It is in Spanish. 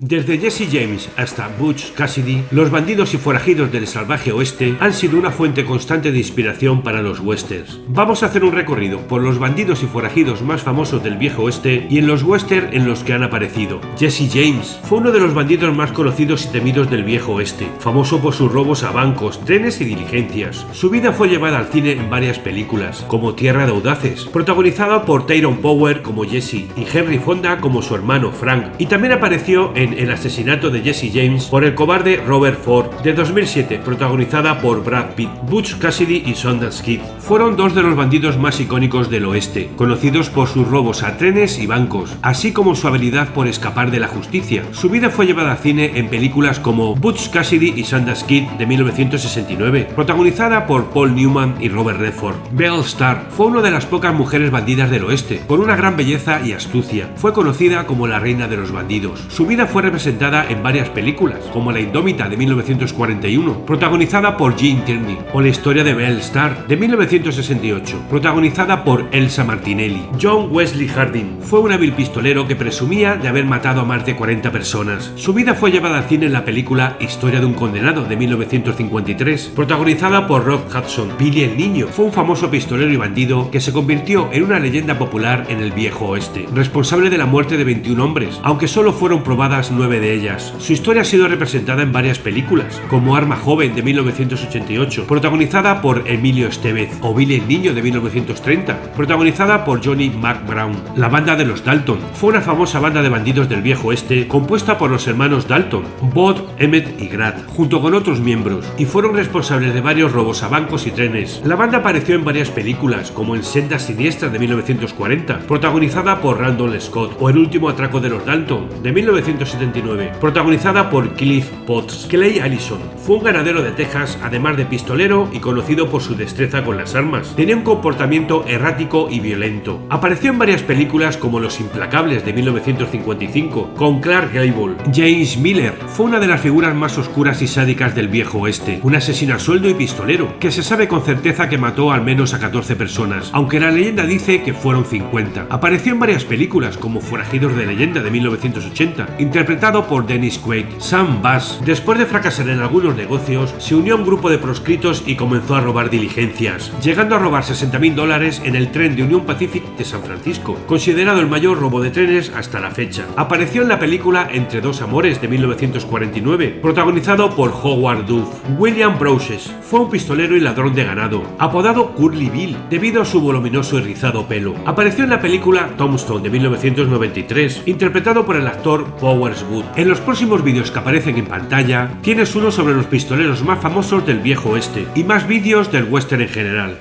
Desde Jesse James hasta Butch Cassidy, los bandidos y forajidos del salvaje oeste han sido una fuente constante de inspiración para los westerns. Vamos a hacer un recorrido por los bandidos y forajidos más famosos del viejo oeste y en los westerns en los que han aparecido. Jesse James fue uno de los bandidos más conocidos y temidos del viejo oeste, famoso por sus robos a bancos, trenes y diligencias. Su vida fue llevada al cine en varias películas, como Tierra de Audaces, protagonizada por Tyrone Power como Jesse y Henry Fonda como su hermano Frank, y también apareció en El asesinato de Jesse James por el cobarde Robert Ford de 2007, protagonizada por Brad Pitt. Butch Cassidy y Sundance Kid fueron dos de los bandidos más icónicos del oeste, conocidos por sus robos a trenes y bancos, así como su habilidad por escapar de la justicia. Su vida fue llevada al cine en películas como Butch Cassidy y Sundance Kid de 1969, protagonizada por Paul Newman y Robert Redford. Belle Starr fue una de las pocas mujeres bandidas del oeste, por una gran belleza y astucia. Fue conocida como la reina de los bandidos. Su vida fue representada en varias películas, como La Indómita de 1941, protagonizada por Gene Tierney, o La historia de Belle Starr de 1968, protagonizada por Elsa Martinelli. John Wesley Harding fue un hábil pistolero que presumía de haber matado a más de 40 personas. Su vida fue llevada al cine en la película Historia de un condenado de 1953, protagonizada por Rock Hudson. Billy el Niño fue un famoso pistolero y bandido que se convirtió en una leyenda popular en el viejo oeste, responsable de la muerte de 21 hombres, aunque solo fueron probadas 9 de ellas. Su historia ha sido representada en varias películas, como Arma Joven de 1988, protagonizada por Emilio Estevez, o Billy el Niño de 1930, protagonizada por Johnny McBrown. La banda de los Dalton fue una famosa banda de bandidos del viejo oeste compuesta por los hermanos Dalton, Bud, Emmett y Grad, junto con otros miembros, y fueron responsables de varios robos a bancos y trenes. La banda apareció en varias películas, como en Sendas Siniestras de 1940, protagonizada por Randall Scott, o El último atraco de los Dalton de 1979, protagonizada por Cliff Potts. Clay Allison fue un ganadero de Texas, además de pistolero y conocido por su destreza con las armas. Tenía un comportamiento errático y violento. Apareció en varias películas como Los Implacables de 1955, con Clark Gable. James Miller fue una de las figuras más oscuras y sádicas del viejo oeste, un asesino a sueldo y pistolero, que se sabe con certeza que mató al menos a 14 personas, aunque la leyenda dice que fueron 50. Apareció en varias películas como Forajidos de Leyenda de 1980, interpretado por Dennis Quaid. Sam Bass, después de fracasar en algunos negocios, se unió a un grupo de proscritos y comenzó a robar diligencias, llegando a robar $60,000 en el tren de Union Pacific de San Francisco, considerado el mayor robo de trenes hasta la fecha. Apareció en la película Entre dos amores de 1949, protagonizado por Howard Duff. William Browses fue un pistolero y ladrón de ganado, apodado Curly Bill debido a su voluminoso y rizado pelo. Apareció en la película Tombstone de 1993, interpretado por el actor Powers Wood. En los próximos vídeos que aparecen en pantalla tienes uno sobre los pistoleros más famosos del viejo oeste y más vídeos del western en general.